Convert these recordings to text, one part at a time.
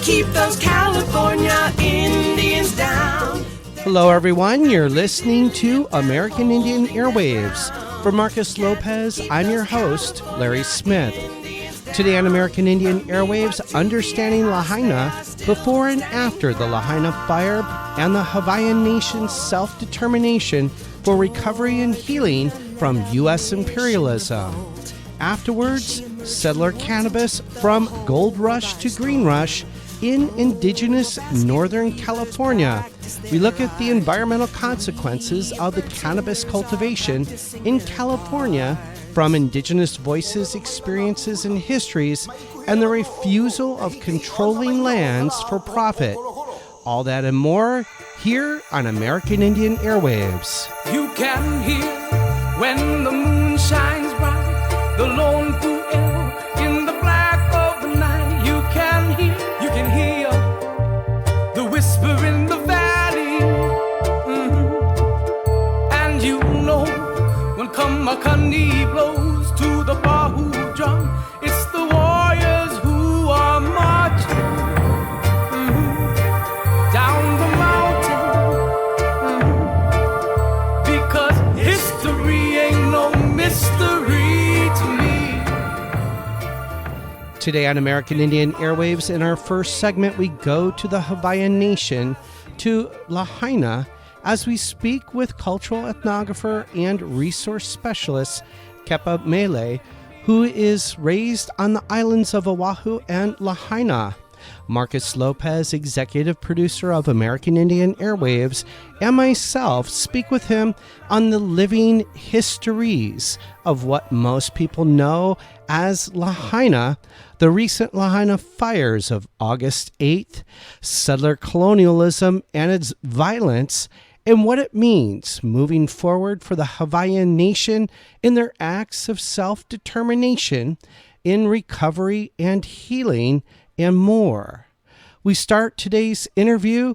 keep those California Indians down. Hello, everyone. You're listening to American Indian Airwaves. For Marcus Lopez, I'm your host, Larry Smith. Today on American Indian Airwaves, understanding Lahaina before and after the Lahaina fire and the Hawaiian nation's self-determination for recovery and healing from U.S. imperialism. Afterwards, settler cannabis from gold rush to green rush in Indigenous Northern California. We look at the environmental consequences of the cannabis cultivation in California from Indigenous voices, experiences, and histories, and the refusal of controlling lands for profit. All that and more here on American Indian Airwaves. You can hear when the moon shines bright, the lone pu'el in the black of the night. You can hear the whisper in the valley. And you know when Kamakani blows to the Bahu drum, it's the warriors who are marching down the mountain, because history ain't no mystery to me. Today on American Indian Airwaves, in our first segment, we go to the Hawaiian nation, to Lahaina, as we speak with cultural ethnographer and resource specialist Kepa Mele, who is raised on the islands of Oahu and Lahaina. Marcus Lopez, executive producer of American Indian Airwaves, and myself speak with him on the living histories of what most people know as Lahaina, the recent Lahaina fires of August 8th, settler colonialism and its violence, and what it means moving forward for the Hawaiian nation in their acts of self-determination, in recovery and healing, and more. We start today's interview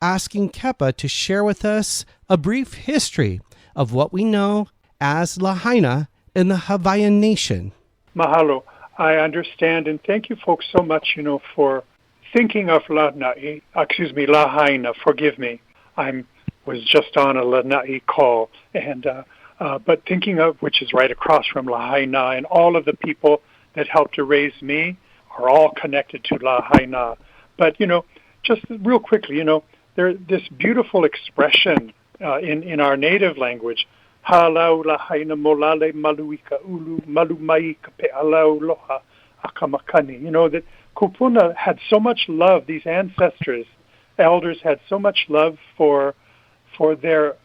asking Kepa to share with us a brief history of what we know as Lahaina in the Hawaiian nation. Mahalo. I understand, and thank you folks so much, for thinking of Lahaina. Forgive me. I was just on a Lanai call, and but thinking of, which is right across from Lahaina, and all of the people that helped to raise me are all connected to Lahaina. But, just real quickly, there's this beautiful expression in our native language, Halau Lahaina molale maluika ulu malumai kape alau loha akamakani. That Kupuna had so much love, these ancestors, elders had so much love for their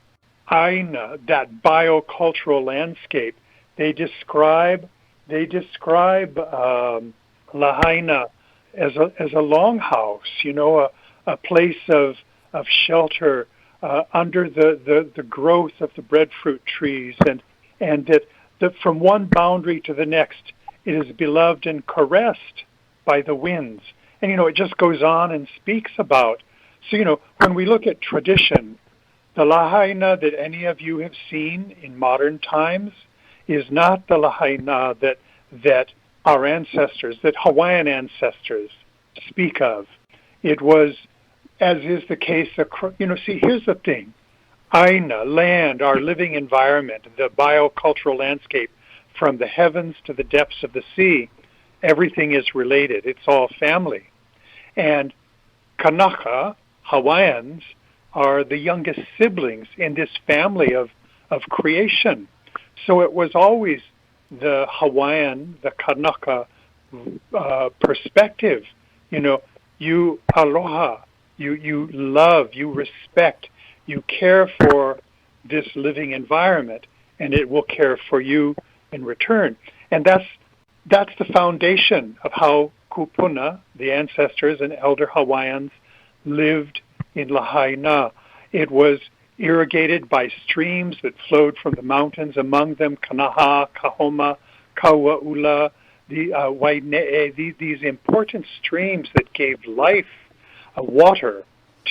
aina, that biocultural landscape. They describe Lahaina as a longhouse, a place of shelter under the growth of the breadfruit trees, and that from one boundary to the next, it is beloved and caressed by the winds. And it just goes on and speaks about. So when we look at tradition, the Lahaina that any of you have seen in modern times is not the Lahaina that our ancestors, that Hawaiian ancestors speak of. It was, as is the case, here's the thing. Aina, land, our living environment, the biocultural landscape, from the heavens to the depths of the sea, everything is related. It's all family. And Kanaka, Hawaiians, are the youngest siblings in this family of creation. So it was always the Hawaiian, the Kanaka perspective. You aloha, you love, you respect, you care for this living environment, and it will care for you in return. And that's the foundation of how Kupuna, the ancestors and elder Hawaiians, lived in Lahaina. It was irrigated by streams that flowed from the mountains, among them Kanaha, Kahoma, Kauaula, the Waine'e, these important streams that gave life, water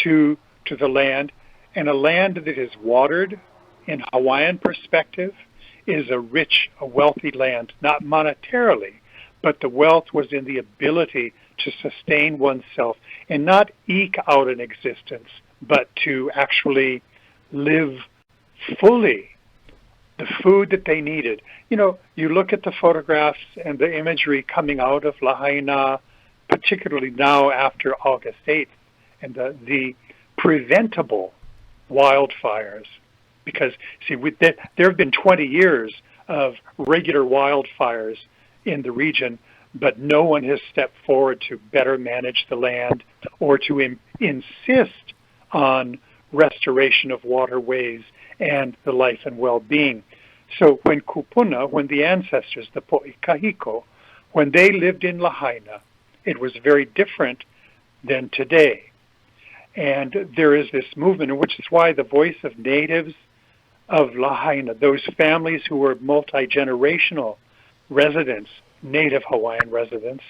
to the land. And a land that is watered, in Hawaiian perspective, is a rich, a wealthy land, not monetarily, but the wealth was in the ability to sustain oneself and not eke out an existence, but to actually live fully the food that they needed. You know, you look at the photographs and the imagery coming out of Lahaina, particularly now after August 8th, and the preventable wildfires. Because, see, there have been 20 years of regular wildfires in the region, but no one has stepped forward to better manage the land or to insist on restoration of waterways and the life and well-being. So when Kupuna, when the ancestors, the Po'ikahiko, when they lived in Lahaina, it was very different than today. And there is this movement, which is why the voice of natives of Lahaina, those families who were multi-generational residents, native Hawaiian residents,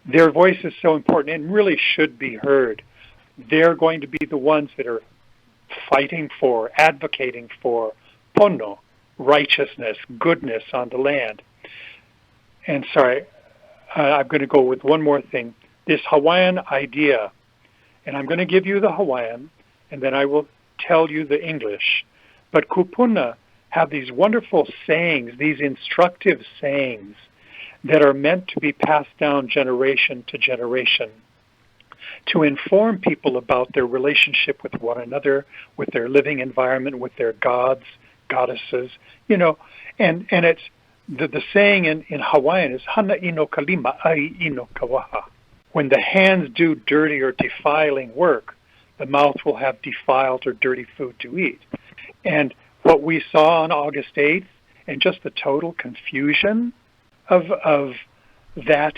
their voice is so important and really should be heard. They're going to be the ones that are fighting for, advocating for pono, righteousness, goodness on the land. And sorry, I'm going to go with one more thing. This Hawaiian idea, and I'm going to give you the Hawaiian, and then I will tell you the English. But kupuna have these wonderful sayings, these instructive sayings that are meant to be passed down generation to generation to inform people about their relationship with one another, with their living environment, with their gods, goddesses, you know. And it's the saying in Hawaiian is hana ino kalima ai ino kawaha. When the hands do dirty or defiling work, the mouth will have defiled or dirty food to eat. And what we saw on August 8th, and just the total confusion of that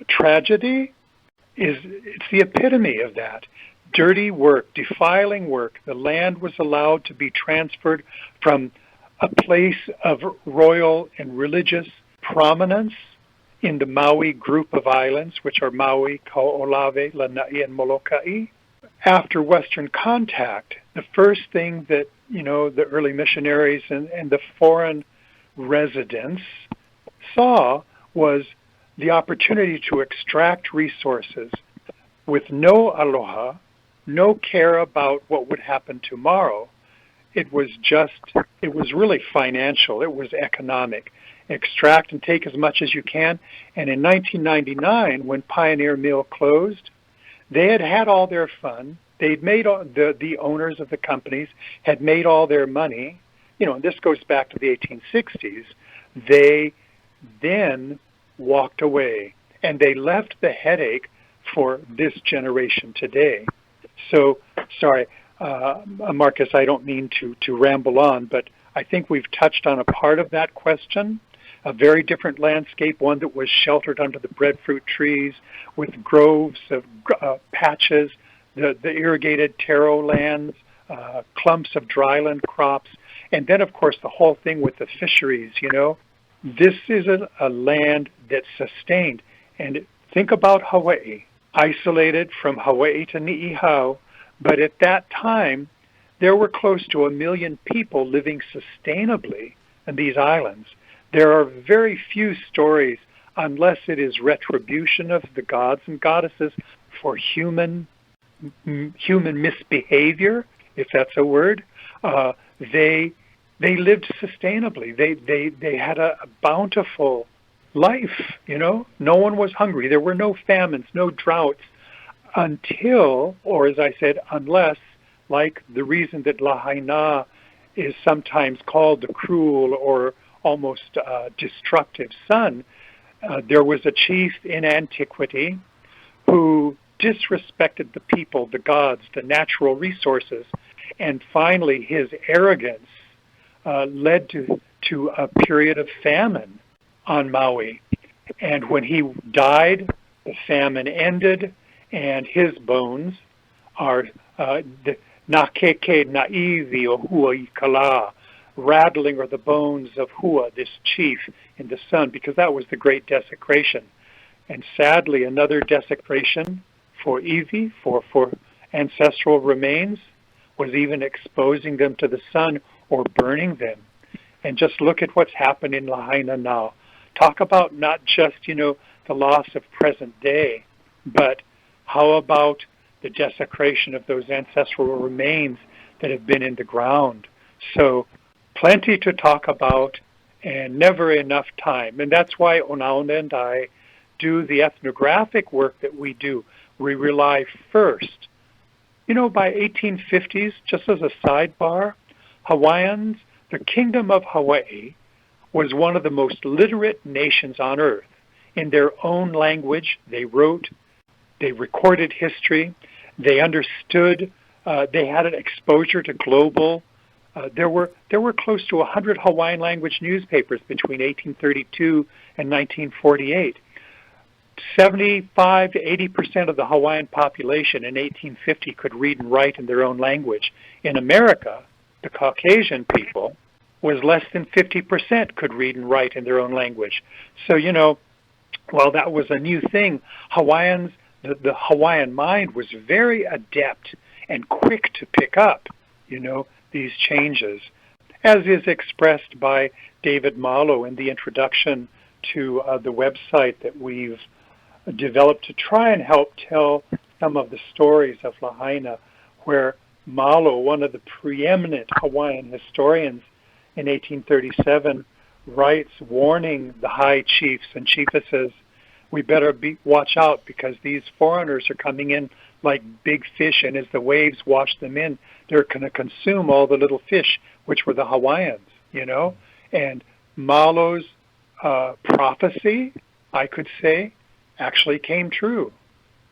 tragedy, it's the epitome of that. Dirty work, defiling work. The land was allowed to be transferred from a place of royal and religious prominence in the Maui group of islands, which are Maui, Kao'olawe, Lanai, and Molokai. After Western contact, the first thing that, you know, the early missionaries and the foreign residents saw was the opportunity to extract resources with no aloha, no care about what would happen tomorrow. It was really financial. It was economic. Extract and take as much as you can. And in 1999, when Pioneer Mill closed, they had all their fun. They'd made the owners of the companies had made all their money. You know, and this goes back to the 1860s. They then walked away, and they left the headache for this generation today. So, sorry, Marcus, I don't mean to ramble on, but I think we've touched on a part of that question. A very different landscape, one that was sheltered under the breadfruit trees with groves of patches, the irrigated taro lands, clumps of dryland crops, and then, of course, the whole thing with the fisheries, you know. This is a land that's sustained. And think about Hawaii, isolated from Hawaii to Ni'ihau, but at that time, there were close to 1 million people living sustainably in these islands. There are very few stories, unless it is retribution of the gods and goddesses for human misbehavior, if that's a word. They lived sustainably. They had a bountiful life, you know. No one was hungry. There were no famines, no droughts until, or as I said, unless, like the reason that Lahaina is sometimes called the cruel or almost destructive sun, there was a chief in antiquity who disrespected the people, the gods, the natural resources, and finally his arrogance led to a period of famine on Maui. And when he died, the famine ended, and his bones are the nakeke naivi o hua I kala, rattling are the bones of Hua, this chief in the sun, because that was the great desecration. And sadly, another desecration for Iwi, for ancestral remains, was even exposing them to the sun or burning them. And just look at what's happened in Lahaina now. Talk about not just, you know, the loss of present day, but how about the desecration of those ancestral remains that have been in the ground? So plenty to talk about and never enough time. And that's why Onaona and I do the ethnographic work that we do. We rely first. By 1850s, just as a sidebar, Hawaiians, the Kingdom of Hawaii, was one of the most literate nations on earth. In their own language, they wrote, they recorded history, they understood, they had an exposure to global. There were close to 100 Hawaiian language newspapers between 1832 and 1948. 75 to 80% of the Hawaiian population in 1850 could read and write in their own language. In America, the Caucasian people was less than 50% could read and write in their own language. So, while that was a new thing, Hawaiians, the Hawaiian mind was very adept and quick to pick up, these changes, as is expressed by David Malo in the introduction to the website that we've developed to try and help tell some of the stories of Lahaina, where Malo, one of the preeminent Hawaiian historians in 1837, writes warning the high chiefs and chiefesses, we better watch out because these foreigners are coming in like big fish, and as the waves wash them in, they're going to consume all the little fish, which were the Hawaiians, And Malo's prophecy, I could say, actually came true,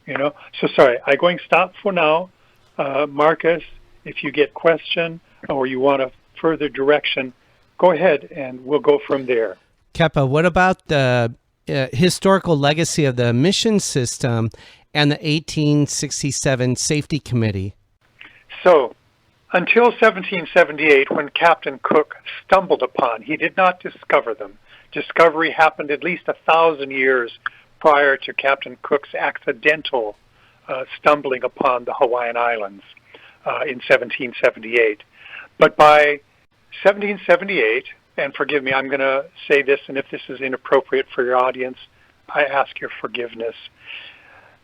So sorry, I'm going to stop for now. Marcus, if you get question or you want a further direction, go ahead and we'll go from there. Kepa, what about the historical legacy of the mission system and the 1867 Safety Committee? So, until 1778, when Captain Cook stumbled upon, he did not discover them. Discovery happened at least 1,000 years prior to Captain Cook's accidental stumbling upon the Hawaiian Islands in 1778. But by 1778, and forgive me, I'm going to say this, and if this is inappropriate for your audience, I ask your forgiveness.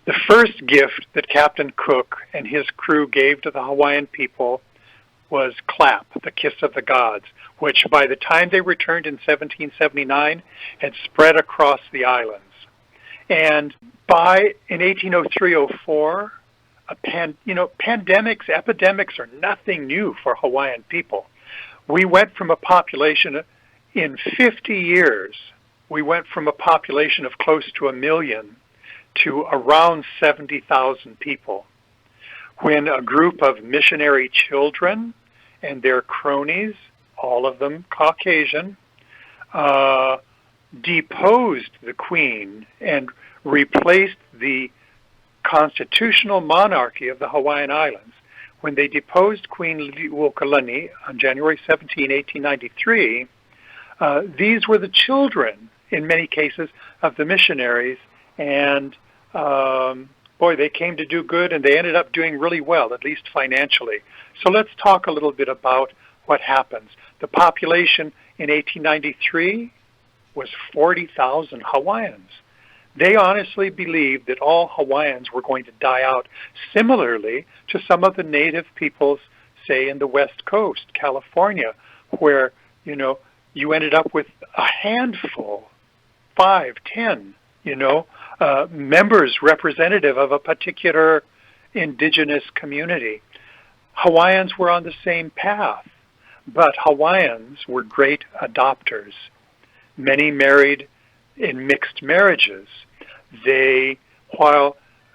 The first gift that Captain Cook and his crew gave to the Hawaiian people was clap, the kiss of the gods, which by the time they returned in 1779 had spread across the islands. And in 1803-04, pandemics, epidemics are nothing new for Hawaiian people. We went from a population in 50 years, we went from a population of close to 1 million to around 70,000 people. When a group of missionary children and their cronies, all of them Caucasian, deposed the queen and replaced the constitutional monarchy of the Hawaiian Islands. When they deposed Queen Liliuokalani on January 17, 1893, these were the children, in many cases, of the missionaries, and they came to do good, and they ended up doing really well, at least financially. So let's talk a little bit about what happens. The population in 1893 was 40,000 Hawaiians. They honestly believed that all Hawaiians were going to die out, similarly to some of the native peoples, say, in the West Coast, California, where, you ended up with a handful, 5, 10, members representative of a particular indigenous community. Hawaiians were on the same path, but Hawaiians were great adopters. Many married in mixed marriages. I'm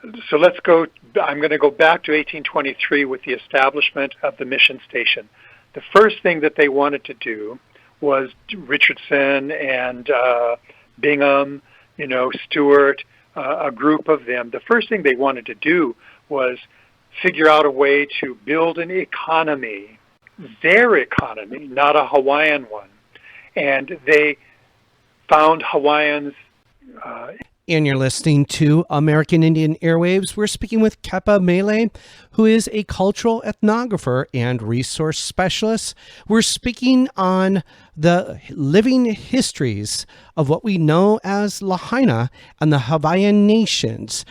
going to go back to 1823 with the establishment of the mission station. The first thing that they wanted to do was Richardson and Bingham, Stewart, a group of them. The first thing they wanted to do was figure out a way to build an economy, their economy, not a Hawaiian one. And they found Hawaiians. And you're listening to American Indian Airwaves. We're speaking with Kepa Mele, who is a cultural ethnographer and resource specialist. We're speaking on the living histories of what we know as Lahaina and the Hawaiian nations.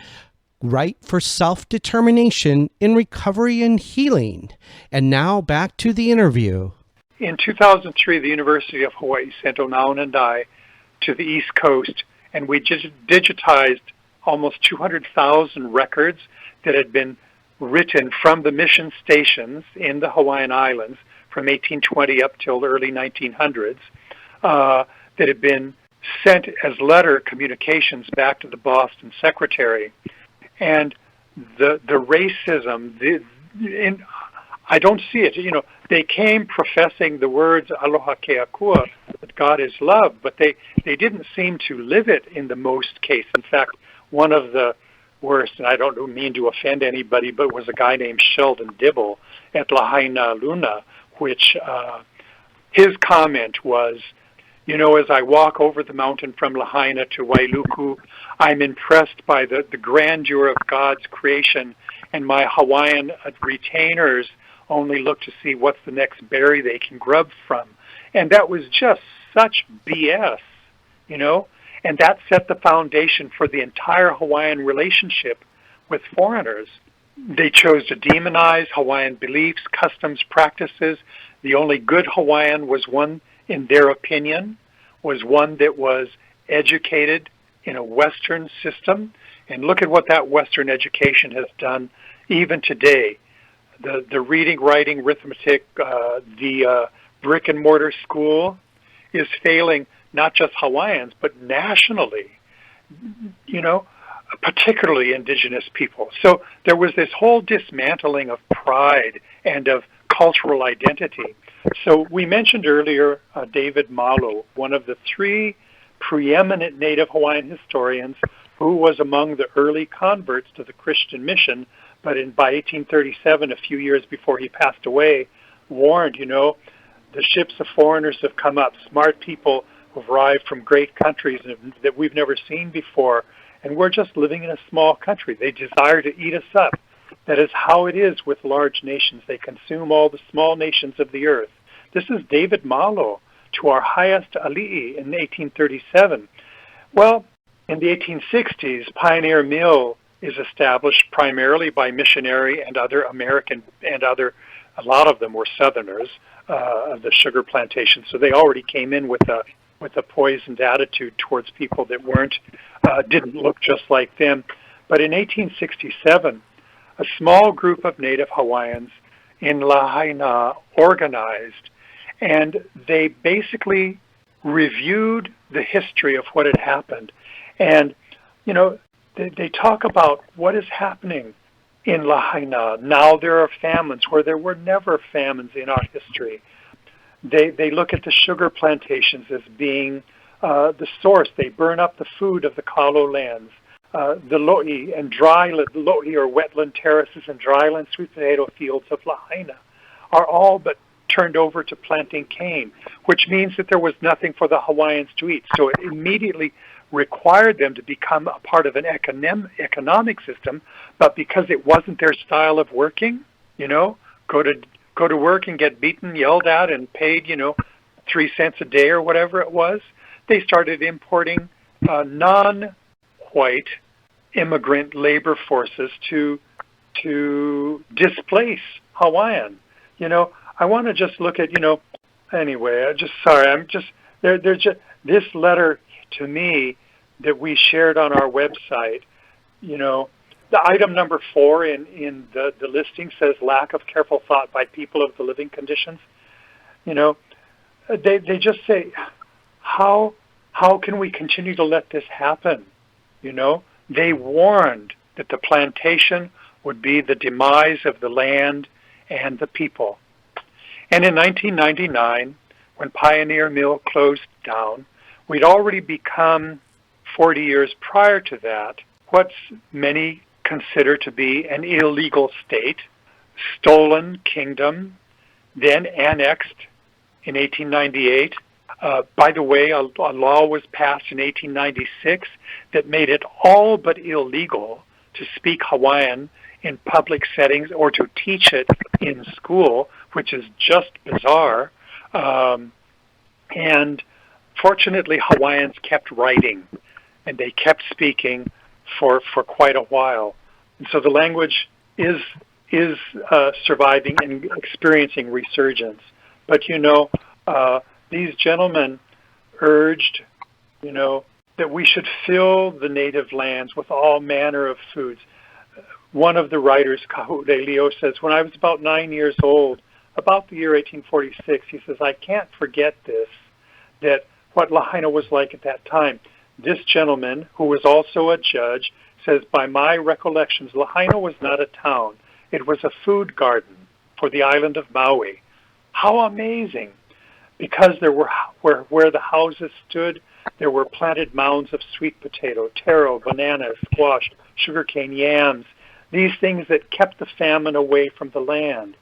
right for self-determination in recovery and healing. And now back to the interview. In 2003, the University of Hawaii sent Onaun and I to the East Coast, and we digitized almost 200,000 records that had been written from the mission stations in the Hawaiian Islands from 1820 up till the early 1900s that had been sent as letter communications back to the Boston Secretary. And the racism, I don't see it. You know, they came professing the words aloha keakua, that God is love, but they didn't seem to live it in the most case. In fact, one of the worst, and I don't mean to offend anybody, but was a guy named Sheldon Dibble at Lahaina Luna, which his comment was, you know, as I walk over the mountain from Lahaina to Wailuku, I'm impressed by the grandeur of God's creation, and my Hawaiian retainers only look to see what's the next berry they can grub from. And that was just such BS, you know, and that set the foundation for the entire Hawaiian relationship with foreigners. They chose to demonize Hawaiian beliefs, customs, practices. The only good Hawaiian was one, in their opinion, was one that was educated in a Western system. And look at what that Western education has done even today. The reading, writing, arithmetic, the brick and mortar school is failing not just Hawaiians, but nationally, you know, particularly Indigenous people. So there was this whole dismantling of pride and of cultural identity. So we mentioned earlier David Malo, one of the three preeminent Native Hawaiian historians who was among the early converts to the Christian mission, but by 1837, a few years before he passed away, warned, you know, the ships of foreigners have come up, smart people who've arrived from great countries that we've never seen before, and we're just living in a small country. They desire to eat us up. That is how it is with large nations. They consume all the small nations of the earth. This is David Malo to our highest ali'i in 1837. Well, in the 1860s, Pioneer Mill is established primarily by missionary and other American and a lot of them were Southerners of the sugar plantations. So they already came in with a poisoned attitude towards people that didn't look just like them. But in 1867, a small group of Native Hawaiians in Lahaina organized, and they basically reviewed the history of what had happened. And, you know, they talk about what is happening in Lahaina. Now there are famines where there were never famines in our history. They look at the sugar plantations as being the source. They burn up the food of the kalo lands. The lo'i and lo'i or wetland terraces and dryland sweet potato fields of Lahaina are all but turned over to planting cane, which means that there was nothing for the Hawaiians to eat. So it immediately required them to become a part of an economic system, but because it wasn't their style of working, you know, go to work and get beaten, yelled at, and paid, you know, 3 cents a day or whatever it was, they started importing non-white immigrant labor forces to displace Hawaiian. You know, I want to just look at, you know, anyway, there's just this letter to me that we shared on our website, you know, the item number 4 in the listing says lack of careful thought by people of the living conditions. You know, they just say, how can we continue to let this happen? You know, they warned that the plantation would be the demise of the land and the people. And in 1999, when Pioneer Mill closed down, we'd already become, 40 years prior to that, what many consider to be an illegal state, stolen kingdom, then annexed in 1898. By the way, a law was passed in 1896 that made it all but illegal to speak Hawaiian in public settings or to teach it in school, which is just bizarre. And fortunately, Hawaiians kept writing, and they kept speaking for quite a while. And so the language is surviving and experiencing resurgence. But, these gentlemen urged, that we should fill the native lands with all manner of foods. One of the writers, Kahuleleo, says, when I was about 9 years old, about the year 1846, he says, I can't forget this, that what Lahaina was like at that time. This gentleman, who was also a judge, says, by my recollections, Lahaina was not a town. It was a food garden for the island of Maui. How amazing! Because there were where the houses stood, there were planted mounds of sweet potato, taro, bananas, squash, sugarcane, yams, these things that kept the famine away from the land.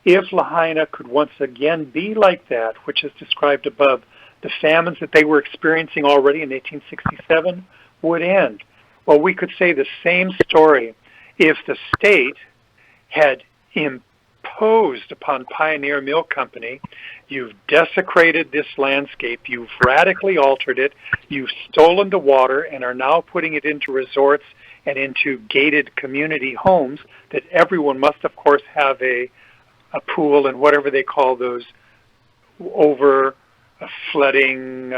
If Lahaina could once again be like that, which is described above, the famines that they were experiencing already in 1867 would end. Well, we could say the same story if the state had imposed upon Pioneer Milk Company, you've desecrated this landscape, you've radically altered it, you've stolen the water and are now putting it into resorts and into gated community homes that everyone must, of course, have a pool and whatever they call those over flooding,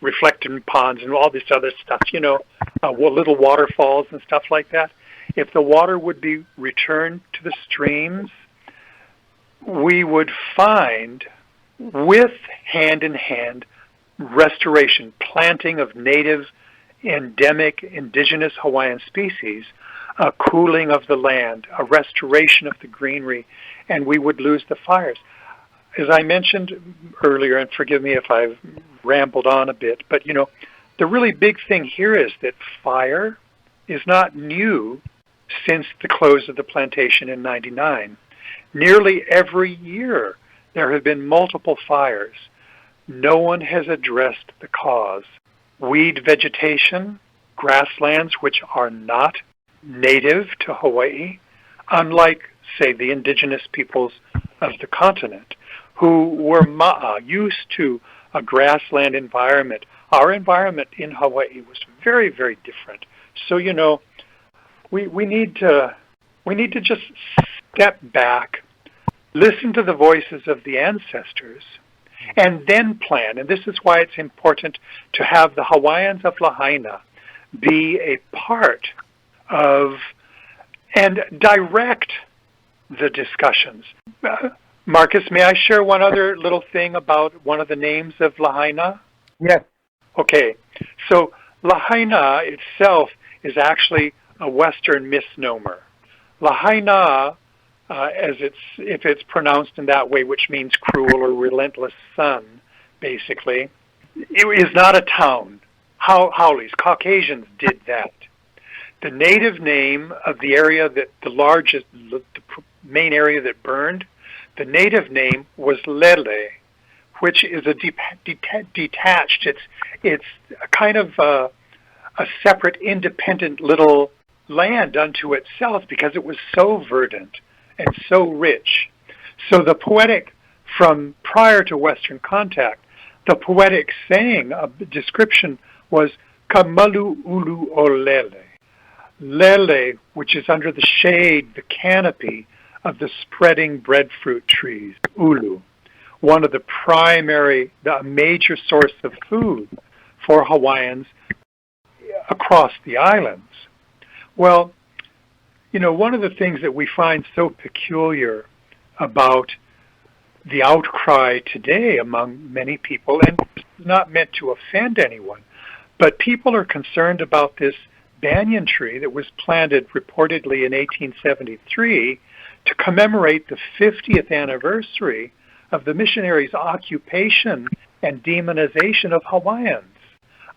reflecting ponds and all this other stuff, little waterfalls and stuff like that. If the water would be returned to the streams, we would find, with hand-in-hand restoration, planting of native, endemic, indigenous Hawaiian species, a cooling of the land, a restoration of the greenery, and we would lose the fires. As I mentioned earlier, and forgive me if I've rambled on a bit, but, the really big thing here is that fire is not new since the close of the plantation in 99. Nearly every year there have been multiple fires. No one has addressed the cause. Weed vegetation, grasslands which are not native to Hawaii, unlike, say, the indigenous peoples of the continent, who were used to a grassland environment. Our environment in Hawaii was very, very different. So, we need to just step back, listen to the voices of the ancestors, and then plan. And this is why it's important to have the Hawaiians of Lahaina be a part of and direct the discussions. Marcus, may I share one other little thing about one of the names of Lahaina? Yes. Okay. So Lahaina itself is actually a Western misnomer. Lahaina, if it's pronounced in that way, which means cruel or relentless sun, basically, it is not a town. Howleys, Caucasians did that. The native name of the area the main area that burned, the native name was Lele, which is a detached. It's a kind of a separate, independent little land unto itself because it was so verdant and so rich. So the poetic, from prior to Western contact, the poetic saying, a description was Kamalu Ulu o Lele. Lele, which is under the shade, the canopy of the spreading breadfruit trees, ulu, one of the major source of food for Hawaiians across the islands. Well, one of the things that we find so peculiar about the outcry today among many people, and it's not meant to offend anyone, but people are concerned about this banyan tree that was planted reportedly in 1873 to commemorate the 50th anniversary of the missionaries' occupation and demonization of Hawaiians.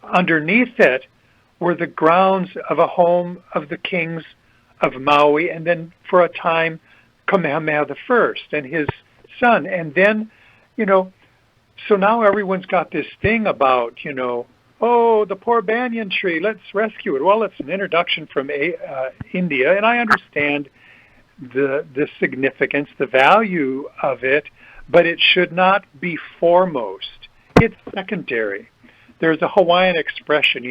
Underneath it were the grounds of a home of the kings of Maui, and then for a time Kamehameha I and his son. And then, so now everyone's got this thing about, oh, the poor banyan tree, let's rescue it. Well, it's an introduction from India, and I understand the significance, the value of it, but it should not be foremost. It's secondary. There's a Hawaiian expression,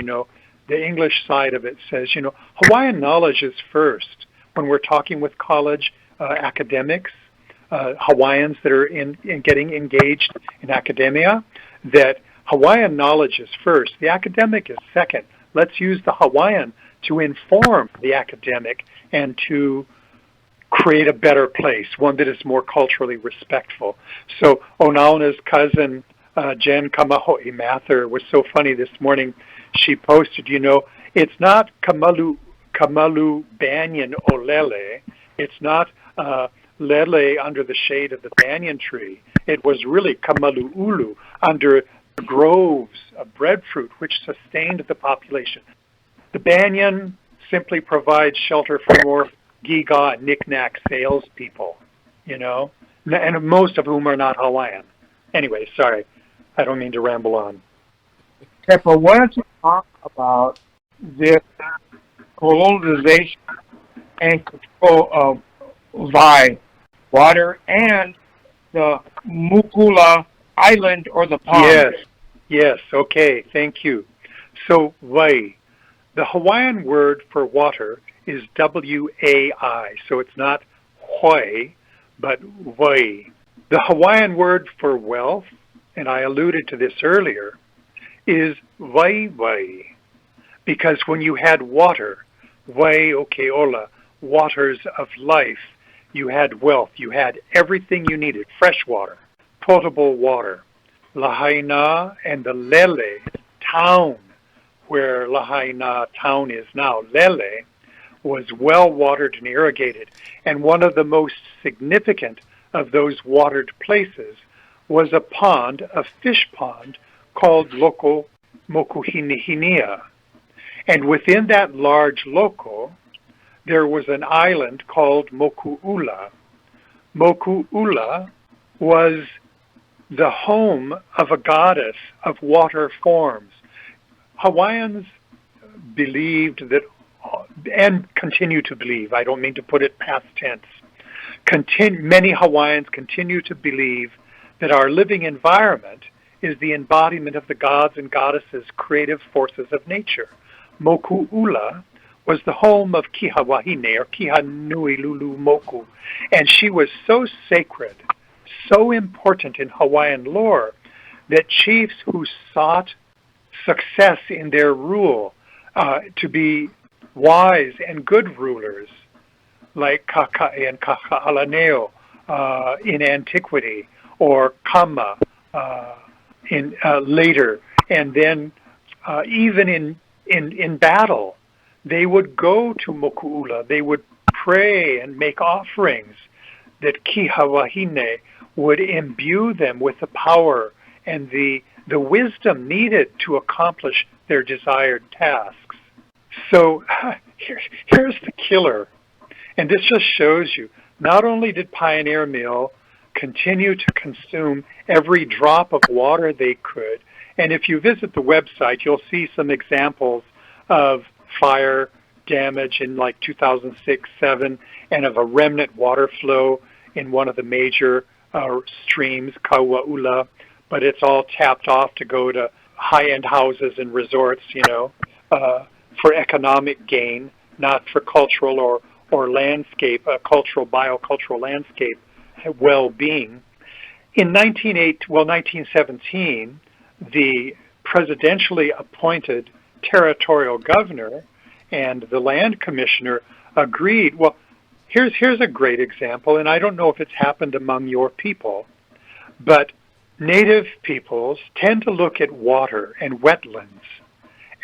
the English side of it says, Hawaiian knowledge is first. When we're talking with college academics, Hawaiians that are in getting engaged in academia, that Hawaiian knowledge is first. The academic is second. Let's use the Hawaiian to inform the academic and to create a better place, one that is more culturally respectful. So Onauna's cousin, Jen Kamahoi Mather, was so funny this morning. She posted, it's not Kamalu Banyan Olele. It's not Lele under the shade of the banyan tree. It was really Kamalu Ulu under the groves of breadfruit which sustained the population. The banyan simply provides shelter for more giga knick-knack salespeople, and most of whom are not Hawaiian. Anyway, sorry, I don't mean to ramble on. Kepa, why don't you talk about this colonization and control of Vai, water, and the Mukula Island or the pond? Yes, okay, thank you. So, Vai, the Hawaiian word for water is W-A-I, so it's not Hoi, but Vai. The Hawaiian word for wealth, and I alluded to this earlier, is Vai Vai, because when you had water, Vai Okeola, waters of life, you had wealth, you had everything you needed, fresh water, potable water. Lahaina and the Lele town, where Lahaina town is now, Lele, was well watered and irrigated. And one of the most significant of those watered places was a pond, a fish pond, called Loko Mokuhinihinia. And within that large loko, there was an island called Moku'ula. Moku'ula was the home of a goddess of water forms. Hawaiians believed that, and continue to believe, I don't mean to put it past tense, many Hawaiians continue to believe that our living environment is the embodiment of the gods and goddesses' creative forces of nature. Moku'ula was the home of Kihawahine, or Kihanuilulu Moku, and she was so sacred, so important in Hawaiian lore, that chiefs who sought success in their rule, to be wise and good rulers, like Kakae and Kaka'alaneo in antiquity, or Kama in later, and then even in battle, they would go to Moku'ula. They would pray and make offerings that Kihawahine would imbue them with the power and the wisdom needed to accomplish their desired tasks. So here's the killer. And this just shows you, not only did Pioneer Mill continue to consume every drop of water they could, and if you visit the website, you'll see some examples of fire damage in like 2006-07, and of a remnant water flow in one of the major streams, Kauaula, but it's all tapped off to go to high-end houses and resorts, for economic gain, not for cultural or landscape, biocultural landscape well-being. In 1917, the presidentially appointed territorial governor and the land commissioner agreed. Well, here's a great example, and I don't know if it's happened among your people, but Native peoples tend to look at water and wetlands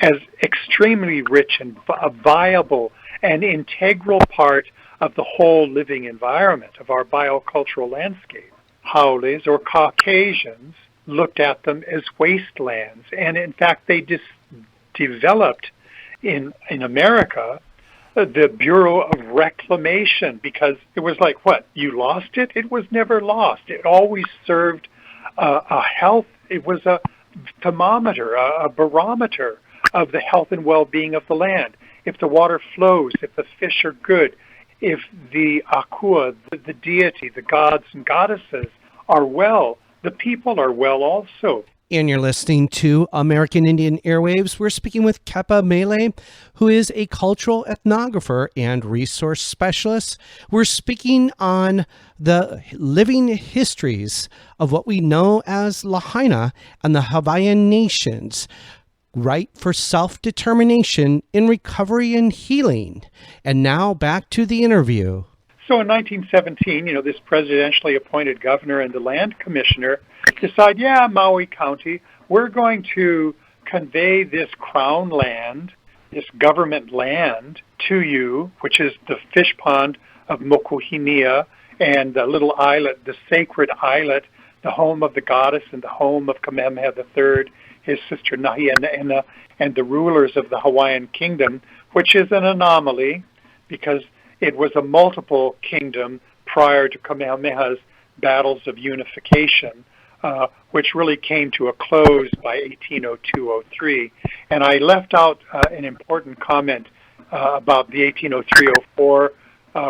as extremely rich and a viable and integral part of the whole living environment of our biocultural landscape. Haules, or Caucasians, looked at them as wastelands, and in fact they developed in America the Bureau of Reclamation, because it was like, what, you lost it? It was never lost. It always served a health, it was a thermometer, a barometer of the health and well-being of the land. If the water flows, if the fish are good, if the akua, the deity, the gods and goddesses are well, the people are well also. And you're listening to American Indian Airwaves. We're speaking with Kepa Mele, who is a cultural ethnographer and resource specialist. We're speaking on the living histories of what we know as Lahaina and the Hawaiian nations, right for self-determination in recovery and healing. And now back to the interview. So in 1917, this presidentially appointed governor and the land commissioner decide, Maui County, we're going to convey this crown land, this government land to you, which is the fish pond of Mokuhinia and the little islet, the sacred islet, the home of the goddess and the home of Kamehameha III, his sister Nahiane'ena, and the rulers of the Hawaiian Kingdom, which is an anomaly because it was a multiple kingdom prior to Kamehameha's battles of unification, which really came to a close by 1802-03. And I left out an important comment about the 1803-04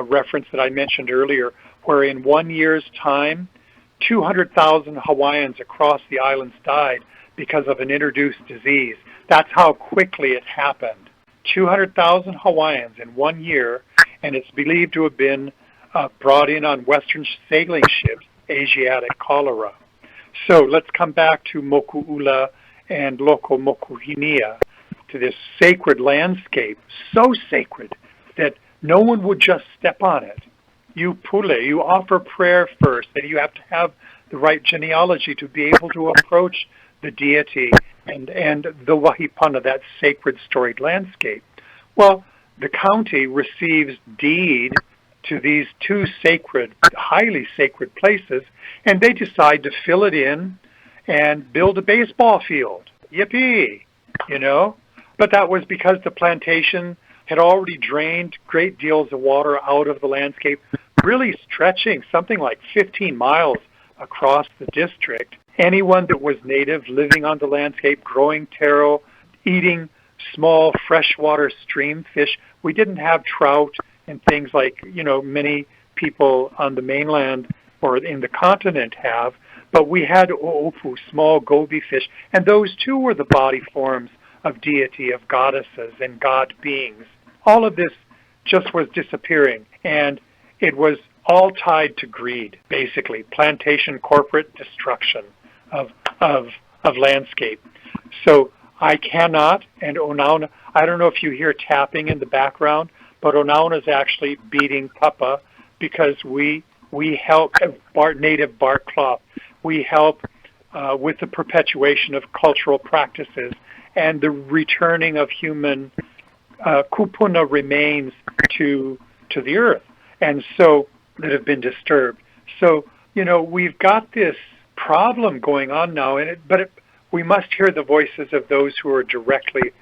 reference that I mentioned earlier, where in 1 year's time, 200,000 Hawaiians across the islands died because of an introduced disease. That's how quickly it happened. 200,000 Hawaiians in 1 year, and it's believed to have been brought in on Western sailing ships, Asiatic cholera. So let's come back to Moku'ula and Loko Mokuhinia, to this sacred landscape, so sacred that no one would just step on it. You pule, you offer prayer first, and you have to have the right genealogy to be able to approach the deity and the Wahipana, that sacred storied landscape. Well, the county receives deed to these two sacred, highly sacred places, and they decide to fill it in and build a baseball field. Yippee! But that was because the plantation had already drained great deals of water out of the landscape, really stretching something like 15 miles across the district. Anyone that was native living on the landscape, growing taro, eating small freshwater stream fish. We didn't have trout and things like, many people on the mainland or in the continent have, but we had oopu, small goby fish, and those too were the body forms of deity, of goddesses and god beings. All of this just was disappearing, and it was all tied to greed, basically, plantation corporate destruction of landscape. So I cannot, and Onauna, I don't know if you hear tapping in the background, but Onauna is actually beating Papa because we help native bark cloth. We help with the perpetuation of cultural practices and the returning of human kupuna remains to the earth, and so that have been disturbed. So we've got this problem going on now, but we must hear the voices of those who are directly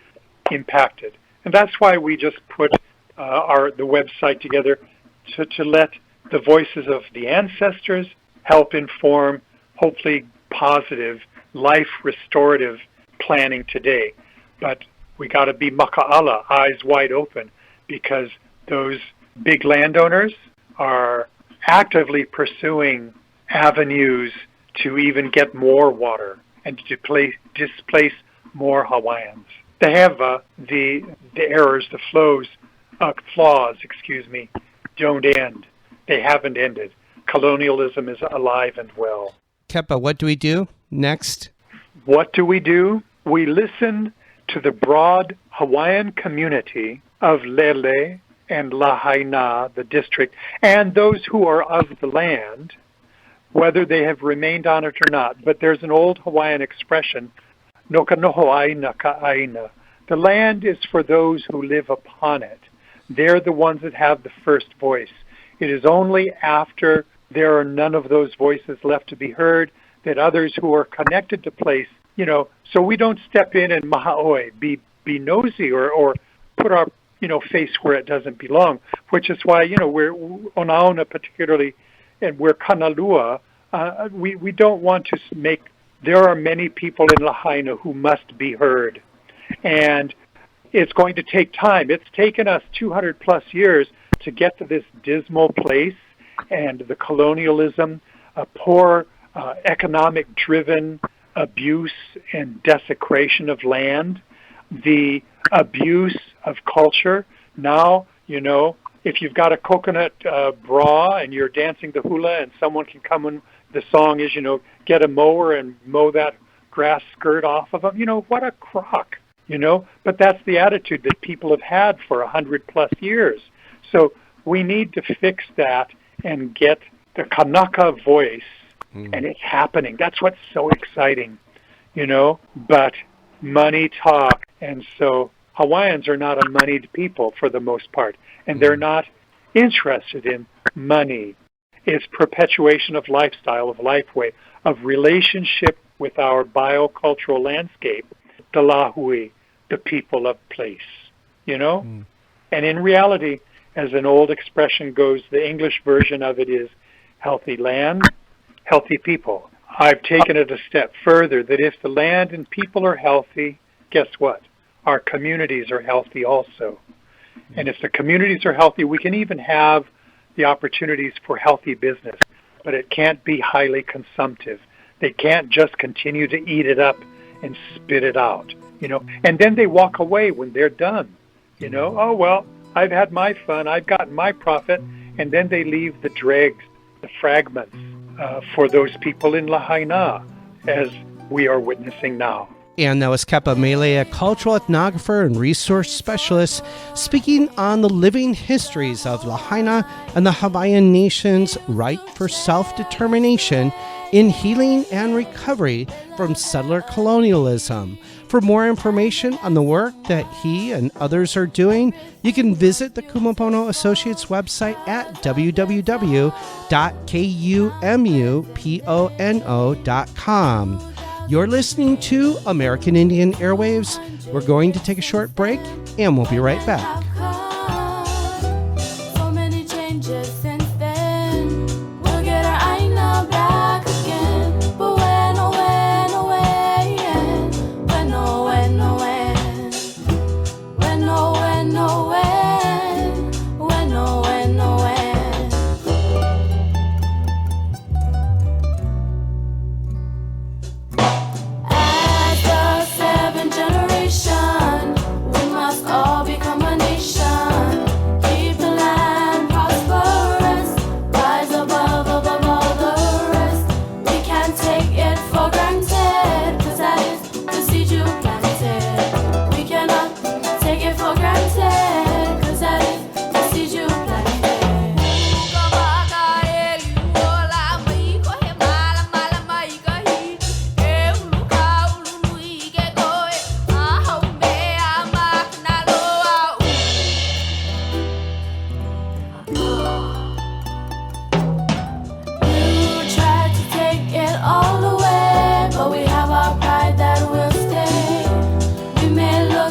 impacted, and that's why we just put the website together to let the voices of the ancestors help inform, hopefully, positive, life restorative planning today. But we got to be maka'ala, eyes wide open, because those big landowners are actively pursuing avenues to even get more water and to displace more Hawaiians. The heva, the errors, the flaws, don't end. They haven't ended. Colonialism is alive and well. Kepa, what do we do next? What do? We listen to the broad Hawaiian community of Lele and Lahaina, the district, and those who are of the land, whether they have remained on it or not. But there's an old Hawaiian expression, no ka noho aina ka aina. The land is for those who live upon it. They're the ones that have the first voice. It is only after there are none of those voices left to be heard that others who are connected to place, so we don't step in and mahaoi, be nosy or put our, face where it doesn't belong, which is why, we're Onaona particularly, and we're Kanalua, we don't want to there are many people in Lahaina who must be heard. And it's going to take time. It's taken us 200 plus years to get to this dismal place, and the colonialism, a poor economic driven abuse and desecration of land, the abuse of culture. Now, if you've got a coconut bra and you're dancing the hula and someone can come in, the song is, get a mower and mow that grass skirt off of them. What a crock, But that's the attitude that people have had for 100+ years. So we need to fix that and get the Kanaka voice, and it's happening. That's what's so exciting, But money talk, and so Hawaiians are not a moneyed people for the most part, and they're not interested in money. It's perpetuation of lifestyle, of lifeway, of relationship with our biocultural landscape, the lahui, the people of place, And in reality, as an old expression goes, the English version of it is healthy land, healthy people. I've taken it a step further, that if the land and people are healthy, guess what? Our communities are healthy also. And if the communities are healthy, we can even have the opportunities for healthy business, but it can't be highly consumptive. They can't just continue to eat it up and spit it out, and then they walk away when they're done, oh, well, I've had my fun, I've gotten my profit, and then they leave the dregs, the fragments, for those people in Lahaina, as we are witnessing now. And that was Kepa Mele, a cultural ethnographer and resource specialist, speaking on the living histories of Lahaina and the Hawaiian nation's right for self-determination in healing and recovery from settler colonialism. For more information on the work that he and others are doing, you can visit the Kumapono Associates website at www.kumupono.com. You're listening to American Indian Airwaves. We're going to take a short break, and we'll be right back. So many changes since then. We'll get our Aina back again. But when, oh when, oh when, when, oh when, oh when, when, oh when, oh when, when, oh when, oh when. All become a nation. Keep the land prosperous. Rise above all the rest. We can't take it for granted, 'cause that is the seed you planted. We cannot take it for granted, 'cause that is the seed you planted.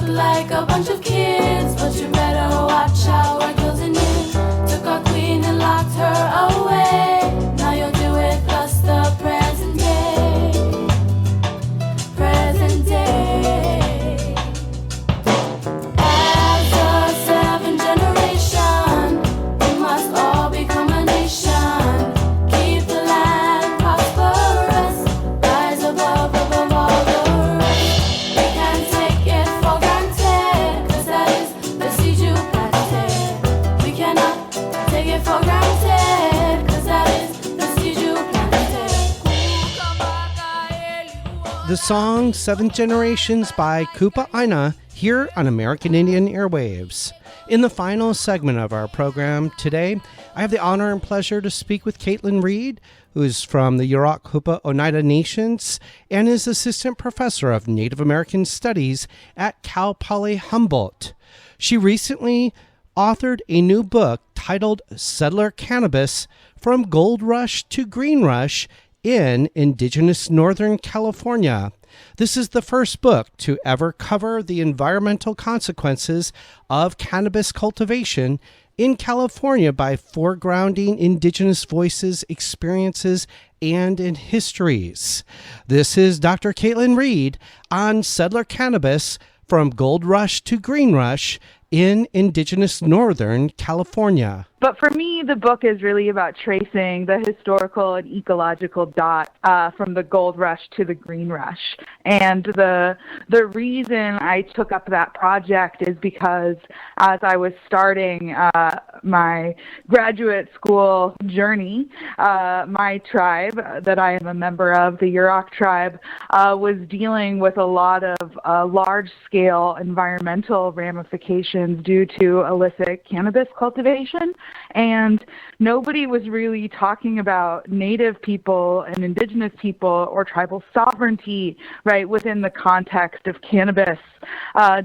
Like a bunch of kids, but you better watch out, we're closing in. Took our queen and locked her away. Now you'll do with us the present day. Present day. As a seventh generation, we must all become a nation. Keep the land prosperous. Rise above all the rest. We can't take it for granted, 'cause that is the seed you planted. We cannot take it for granted, 'cause that is the seed you planted. The song Seven Generations by Kupa Aina here on American Indian Airwaves. In the final segment of our program today, I have the honor and pleasure to speak with Caitlin Reed, who is from the Yurok Hupa Oneida Nations and is Assistant Professor of Native American Studies at Cal Poly Humboldt. She recently authored a new book titled Settler Cannabis, From Gold Rush to Green Rush in Indigenous Northern California. This is the first book to ever cover the environmental consequences of cannabis cultivation in California by foregrounding Indigenous voices, experiences, and in histories. This is Dr. Caitlin Reed on Settler Cannabis, From Gold Rush to Green Rush in Indigenous Northern California. But for me, the book is really about tracing the historical and ecological dot from the gold rush to the green rush. And the reason I took up that project is because as I was starting my graduate school journey, my tribe that I am a member of, the Yurok tribe, was dealing with a lot of large-scale environmental ramifications due to illicit cannabis cultivation. And nobody was really talking about Native people and Indigenous people or tribal sovereignty, right, within the context of cannabis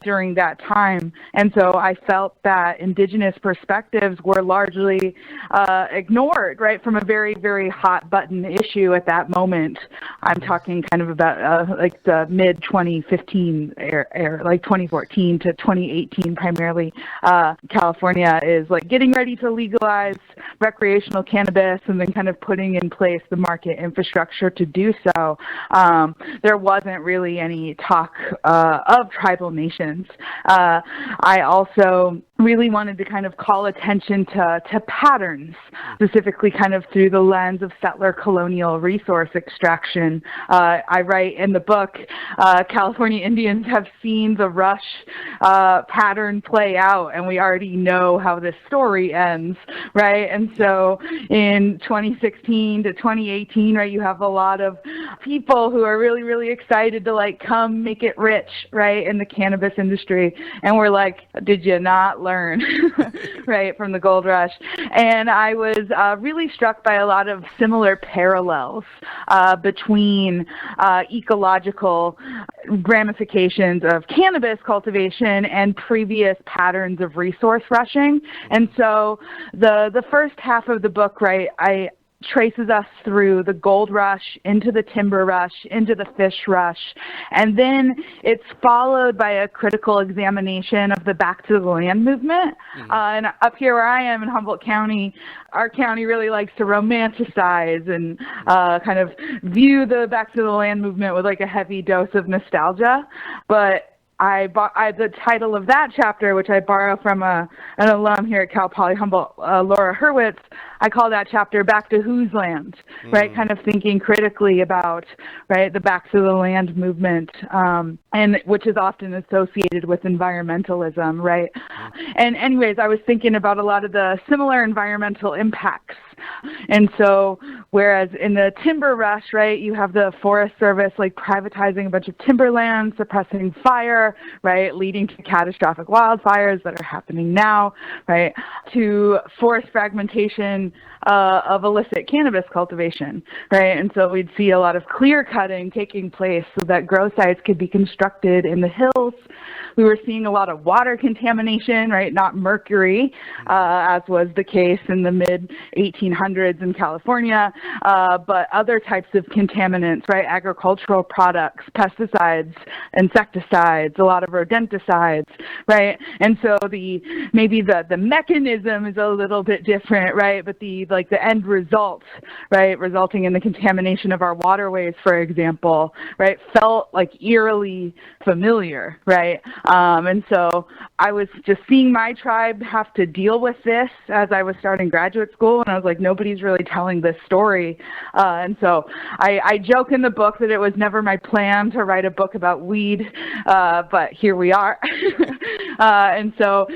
during that time. And so I felt that Indigenous perspectives were largely ignored, right, from a very, very hot button issue at that moment. I'm talking kind of about like the mid-2015 era, like 2014 to 2018 primarily. California is like getting ready to legalize recreational cannabis and then kind of putting in place the market infrastructure to do so. There wasn't really any talk of tribal nations. I also really wanted to kind of call attention to patterns, specifically kind of through the lens of settler colonial resource extraction. I write in the book, California Indians have seen the rush pattern play out, and we already know how this story ends, right? And so in 2016 to 2018, right, you have a lot of people who are really, really excited to like come make it rich, right, in the cannabis industry. And we're like, did you not learn, right, from the gold rush? And I was really struck by a lot of similar parallels between ecological ramifications of cannabis cultivation and previous patterns of resource rushing. And so the first half of the book, right, I traces us through the gold rush, into the timber rush, into the fish rush, and then it's followed by a critical examination of the Back to the Land movement. And up here where I am in Humboldt County, our county really likes to romanticize and kind of view the Back to the Land movement with like a heavy dose of nostalgia. But the title of that chapter, which I borrow from an alum here at Cal Poly Humboldt, Laura Hurwitz, I call that chapter Back to Whose Land, right? Kind of thinking critically about, right, the Back to the Land movement, and which is often associated with environmentalism, right? And anyways, I was thinking about a lot of the similar environmental impacts. And so, whereas in the timber rush, right, you have the Forest Service like privatizing a bunch of timberland, suppressing fire, right, leading to catastrophic wildfires that are happening now, right, to forest fragmentation of illicit cannabis cultivation, right? And so we'd see a lot of clear cutting taking place so that grow sites could be constructed in the hills. We were seeing a lot of water contamination, right, not mercury, as was the case in the mid-1800s in California, but other types of contaminants, right, agricultural products, pesticides, insecticides, a lot of rodenticides, right? And so maybe the mechanism is a little bit different, right, but the end result, right, resulting in the contamination of our waterways, for example, right, felt like eerily familiar, right? And so I was just seeing my tribe have to deal with this as I was starting graduate school, and I was like, nobody's really telling this story. And so I joke in the book that it was never my plan to write a book about weed, but here we are. And so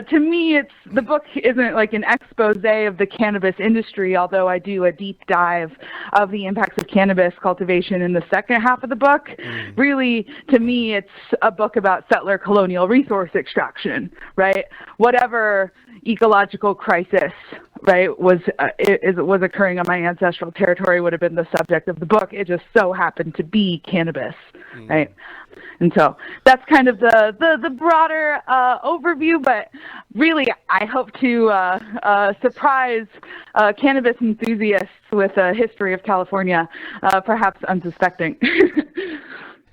to me, the book isn't like an expose of the cannabis industry, although I do a deep dive of the impacts of cannabis cultivation in the second half of the book. Really, to me, it's a book about settler colonial resource extraction, right? Whatever ecological crisis, right, was occurring on my ancestral territory would have been the subject of the book. It just so happened to be cannabis, right? And so that's kind of the broader overview, but really I hope to surprise cannabis enthusiasts with a history of California, perhaps unsuspecting.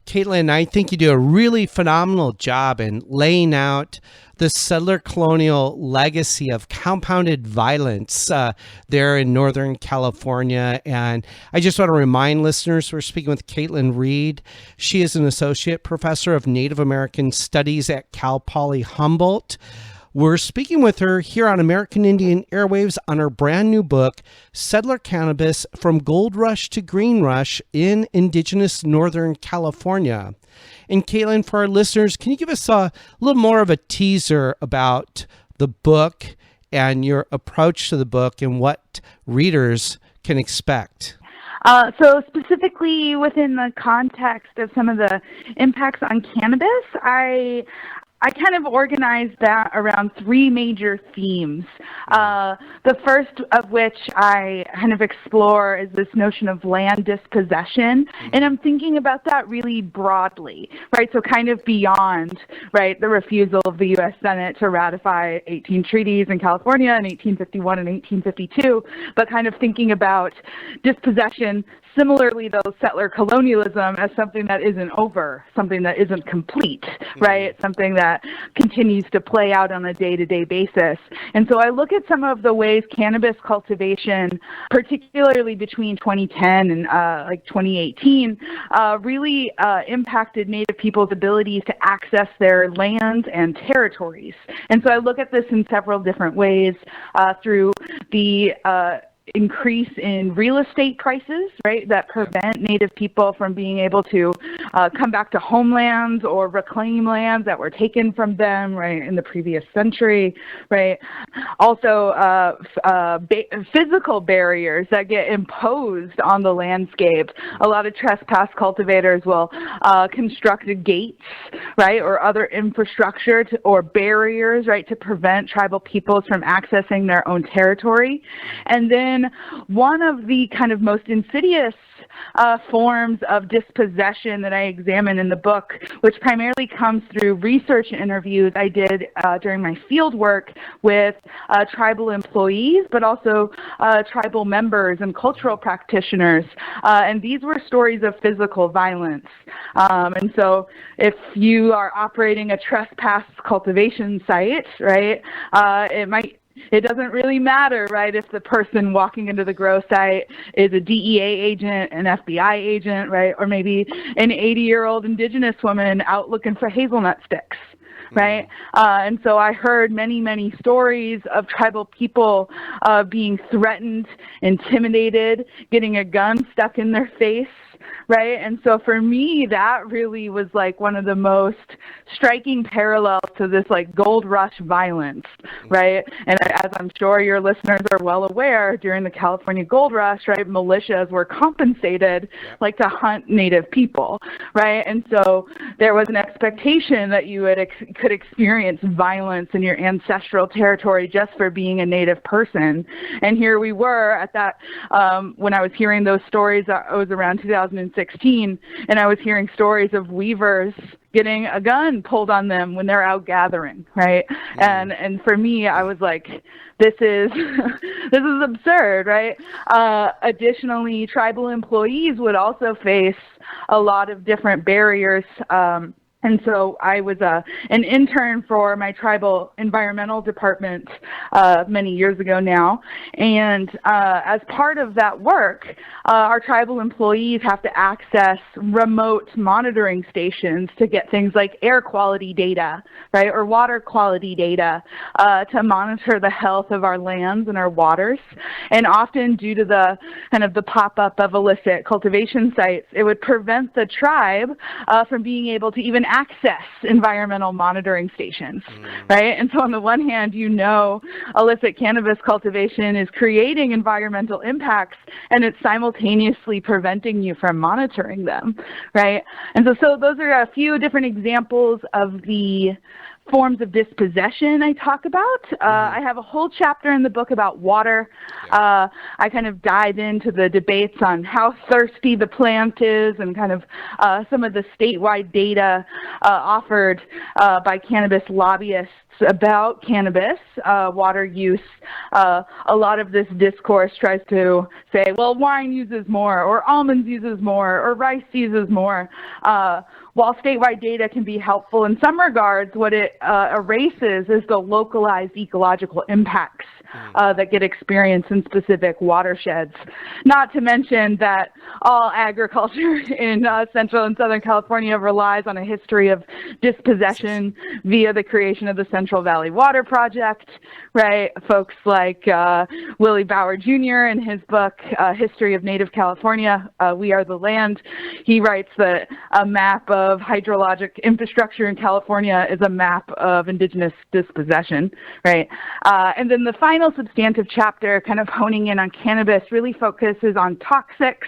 Caitlin, I think you do a really phenomenal job in laying out the settler colonial legacy of compounded violence there in Northern California. And I just want to remind listeners, we're speaking with Caitlin Reed. She is an associate professor of Native American Studies at Cal Poly Humboldt. We're speaking with her here on American Indian Airwaves on her brand new book, Settler Cannabis, From Gold Rush to Green Rush in Indigenous Northern California. And Caitlin, for our listeners, can you give us a little more of a teaser about the book and your approach to the book and what readers can expect? So specifically within the context of some of the impacts on cannabis, I kind of organized that around three major themes. The first of which I kind of explore is this notion of land dispossession, and I'm thinking about that really broadly, right? So kind of beyond, right, the refusal of the U.S. Senate to ratify 18 treaties in California in 1851 and 1852, but kind of thinking about dispossession, similarly though, settler colonialism as something that isn't over, something that isn't complete, right? Something that continues to play out on a day-to-day basis. And so I look at some of the ways cannabis cultivation, particularly between 2010 and 2018, really impacted Native people's abilities to access their lands and territories. And so I look at this in several different ways through the increase in real estate prices, right, that prevent Native people from being able to come back to homelands or reclaim lands that were taken from them, right, in the previous century, right. Also, physical barriers that get imposed on the landscape. A lot of trespass cultivators will construct gates, right, or other infrastructure or barriers, right, to prevent tribal peoples from accessing their own territory. And then one of the kind of most insidious forms of dispossession that I examine in the book, which primarily comes through research interviews I did during my field work with tribal employees, but also tribal members and cultural practitioners. And these were stories of physical violence. And so if you are operating a trespass cultivation site, right, it doesn't really matter, right, if the person walking into the grow site is a DEA agent, an FBI agent, right, or maybe an 80-year-old Indigenous woman out looking for hazelnut sticks, right? And so I heard many, many stories of tribal people being threatened, intimidated, getting a gun stuck in their face, right? And so for me, that really was like one of the most striking parallels to this like gold rush violence, right? And as I'm sure your listeners are well aware, during the California gold rush, right, militias were compensated like to hunt Native people, right? And so there was an expectation that you could experience violence in your ancestral territory just for being a Native person. And here we were at that, when I was hearing those stories, it was around 2016, and I was hearing stories of weavers getting a gun pulled on them when they're out gathering, right? And for me, I was like, this is this is absurd, right? Additionally, tribal employees would also face a lot of different barriers. And so I was an intern for my tribal environmental department many years ago now. And as part of that work, our tribal employees have to access remote monitoring stations to get things like air quality data, right, or water quality data to monitor the health of our lands and our waters. And often due to the kind of the pop-up of illicit cultivation sites, it would prevent the tribe from being able to even access environmental monitoring stations, right? And so on the one hand, you know, illicit cannabis cultivation is creating environmental impacts, and it's simultaneously preventing you from monitoring them, right? And so those are a few different examples of the forms of dispossession I talk about. I have a whole chapter in the book about water. I kind of dive into the debates on how thirsty the plant is and kind of some of the statewide data offered by cannabis lobbyists about cannabis water use. A lot of this discourse tries to say, well, wine uses more, or almonds uses more, or rice uses more. While statewide data can be helpful in some regards, what it erases is the localized ecological impacts that get experienced in specific watersheds. Not to mention that all agriculture in Central and Southern California relies on a history of dispossession via the creation of the Central Valley Water Project, right? Folks like Willie Bauer Jr. in his book, History of Native California, We Are the Land, he writes that a map of hydrologic infrastructure in California is a map of indigenous dispossession, right? And then the final substantive chapter, kind of honing in on cannabis, really focuses on toxics.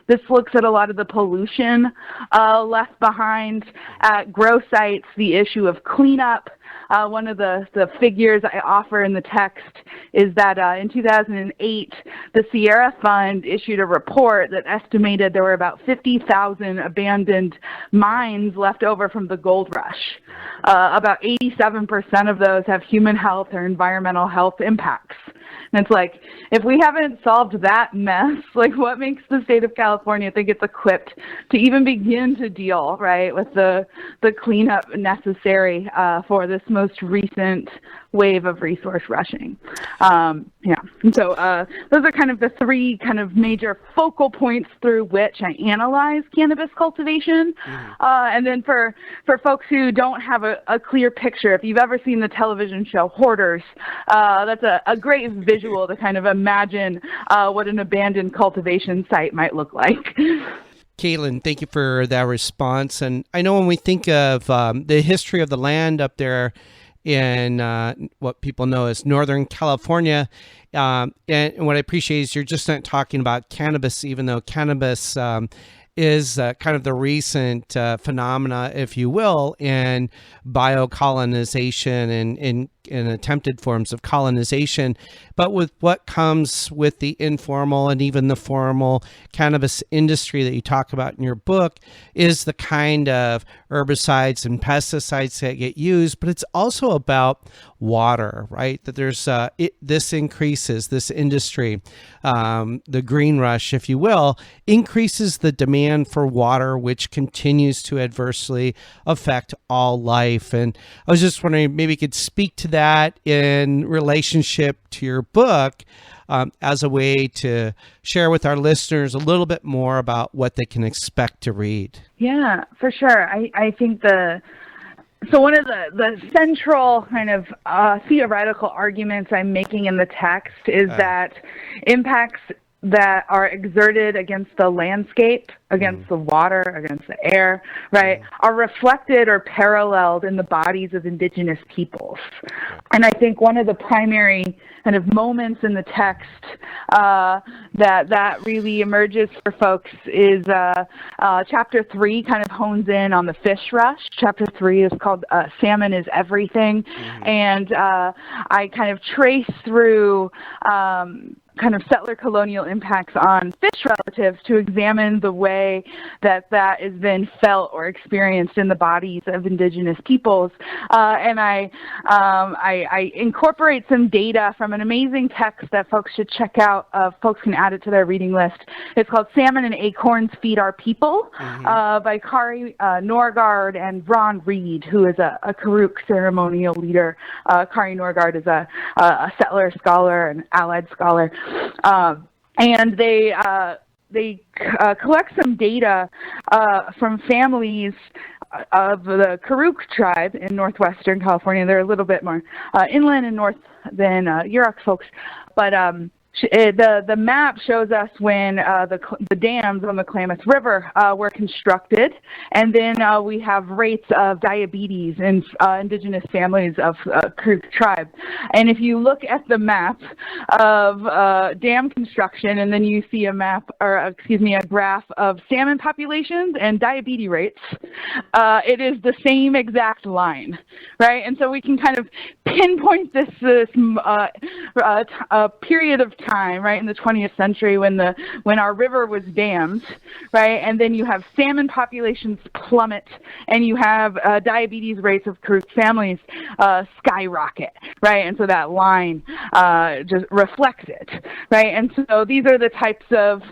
This looks at a lot of the pollution left behind at grow sites, the issue of cleanup. One of the figures I offer in the text is that in 2008, the Sierra Fund issued a report that estimated there were about 50,000 abandoned mines left over from the gold rush. About 87% of those have human health or environmental health impacts. And it's like, if we haven't solved that mess, like what makes the state of California think it's equipped to even begin to deal, right, with the cleanup necessary for this most recent wave of resource rushing? And so those are kind of the three kind of major focal points through which I analyze cannabis cultivation. And then for folks who don't have a clear picture, if you've ever seen the television show Hoarders, that's a great visual to kind of imagine what an abandoned cultivation site might look like. Caitlin, thank you for that response. And I know when we think of the history of the land up there in what people know as Northern California, and what I appreciate is you're just not talking about cannabis, even though cannabis is kind of the recent phenomena, if you will, in biocolonization and in attempted forms of colonization, but with what comes with the informal and even the formal cannabis industry that you talk about in your book is the kind of herbicides and pesticides that get used, but it's also about water, right? That there's this increases, this industry, the green rush, if you will, increases the demand for water, which continues to adversely affect all life. And I was just wondering, maybe you could speak to that in relationship to your book as a way to share with our listeners a little bit more about what they can expect to read. Yeah, for sure. I think so one of the central kind of theoretical arguments I'm making in the text is that impacts that are exerted against the landscape, against the water, against the air, right, are reflected or paralleled in the bodies of indigenous peoples. And I think one of the primary kind of moments in the text that really emerges for folks is chapter 3 kind of hones in on the fish rush. Chapter 3 is called Salmon is Everything. And I kind of trace through kind of settler colonial impacts on fish relatives to examine the way that is then felt or experienced in the bodies of indigenous peoples. And I incorporate some data from an amazing text that folks should check out. Folks can add it to their reading list. It's called Salmon and Acorns Feed Our People by Kari Norgard and Ron Reed, who is a Karuk ceremonial leader. Kari Norgard is a settler scholar and allied scholar. And they collect some data from families of the Karuk tribe in northwestern California. They're a little bit more inland and north than Yurok folks, but the map shows us when the dams on the Klamath River were constructed, and then we have rates of diabetes in indigenous families of Karuk tribe. And if you look at the map of dam construction, and then you see a graph of salmon populations and diabetes rates, it is the same exact line, right? And so we can kind of pinpoint this period of time, right, in the 20th century when our river was dammed, right, and then you have salmon populations plummet, and you have diabetes rates of Karuk families skyrocket, right, and so that line just reflects it, right, and so these are the types of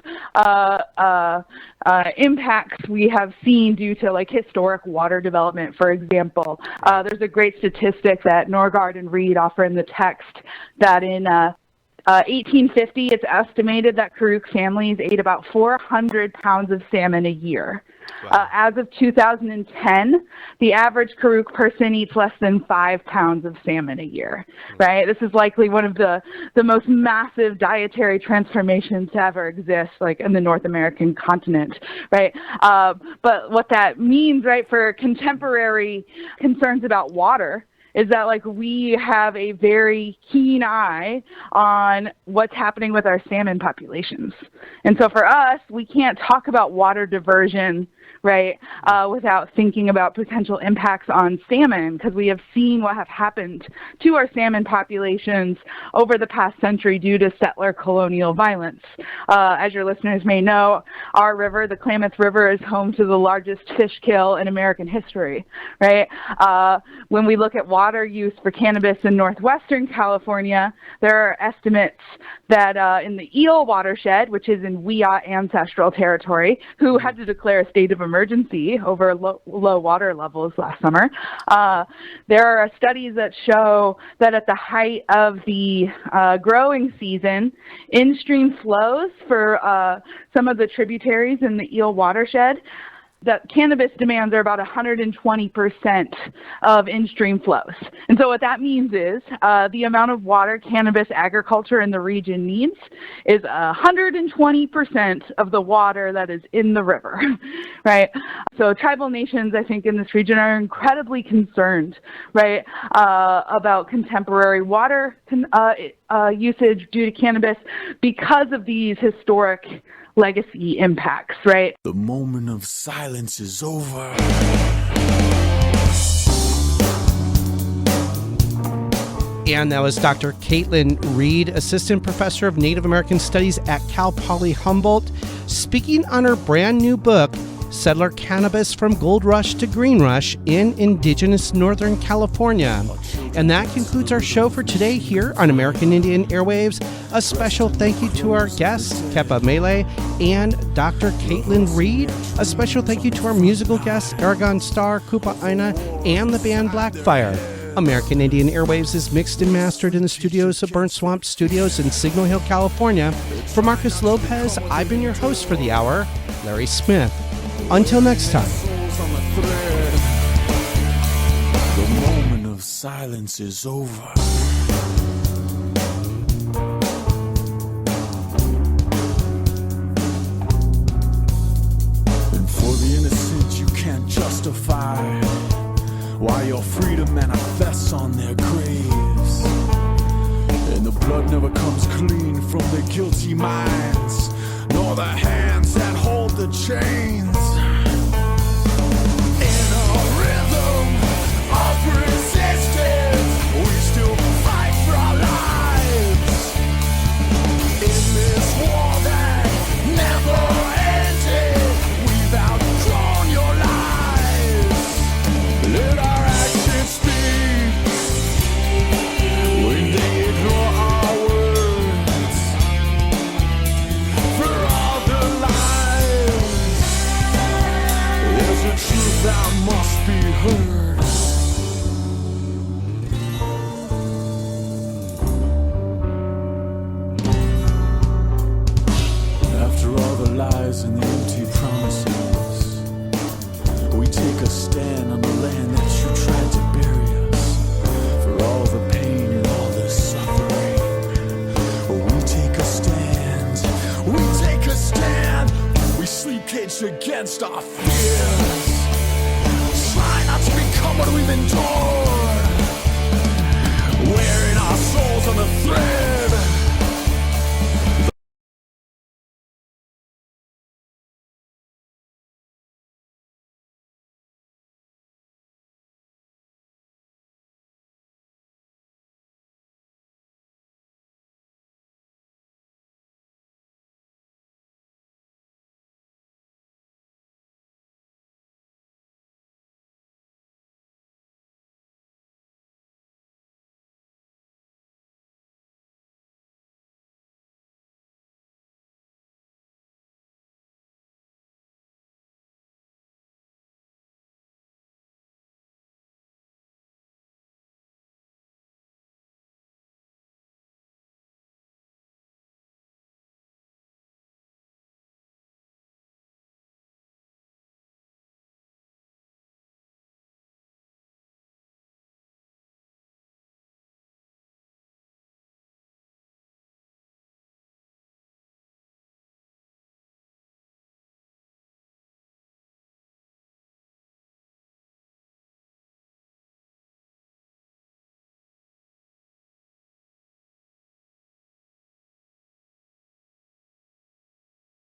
impacts we have seen due to like historic water development, for example. There's a great statistic that Norgard and Reed offer in the text that in 1850, it's estimated that Karuk families ate about 400 pounds of salmon a year. Wow. As of 2010, the average Karuk person eats less than 5 pounds of salmon a year, right? This is likely one of the most massive dietary transformations to ever exist, like in the North American continent, right? But what that means, right, for contemporary concerns about water is that like we have a very keen eye on what's happening with our salmon populations. And so for us, we can't talk about water diversion, right, without thinking about potential impacts on salmon, because we have seen what have happened to our salmon populations over the past century due to settler colonial violence. As your listeners may know, our river, the Klamath River, is home to the largest fish kill in American history, right? When we look at water use for cannabis in northwestern California, there are estimates that in the Eel watershed, which is in Wiyot ancestral territory, who had to declare a state of emergency over low water levels last summer, there are studies that show that at the height of the growing season, in-stream flows for some of the tributaries in the Eel watershed, that cannabis demands are about 120% of in-stream flows. And so what that means is the amount of water cannabis agriculture in the region needs is 120% of the water that is in the river, right? So tribal nations, I think, in this region are incredibly concerned, right, about contemporary water usage due to cannabis because of these historic legacy impacts, right? The moment of silence is over. And that was Dr. Caitlin Reed, Assistant Professor of Native American Studies at Cal Poly Humboldt, speaking on her brand new book, Settler Cannabis from Gold Rush to Green Rush in Indigenous Northern California. And that concludes our show for today here on American Indian Airwaves. A special thank you to our guests, Kepa Mele and Dr. Caitlin Reed. A special thank you to our musical guests, Aragon Star, Kupa Aina, and the band Blackfire. American Indian Airwaves is mixed and mastered in the studios of Burnt Swamp Studios in Signal Hill, California. For Marcus Lopez, I've been your host for the hour, Larry Smith. Until next time. The moment of silence is over. And for the innocent you can't justify why your freedom manifests on their graves. And the blood never comes clean from the guilty minds, nor the hands that hold the chains. In a rhythm of resistance, we still fight for our lives. In this war that never ended, we've outgrown your lives. Let our actions speak when they ignore our words. For all the lives, there's a truth that must be heard. After all the lies and the empty promises, we take a stand on the land that you tried to bury us. For all the pain and all the suffering, we take a stand. We take a stand. We sleep caged against our fears. Try not to become what we've endured. Wearing our souls on the thread.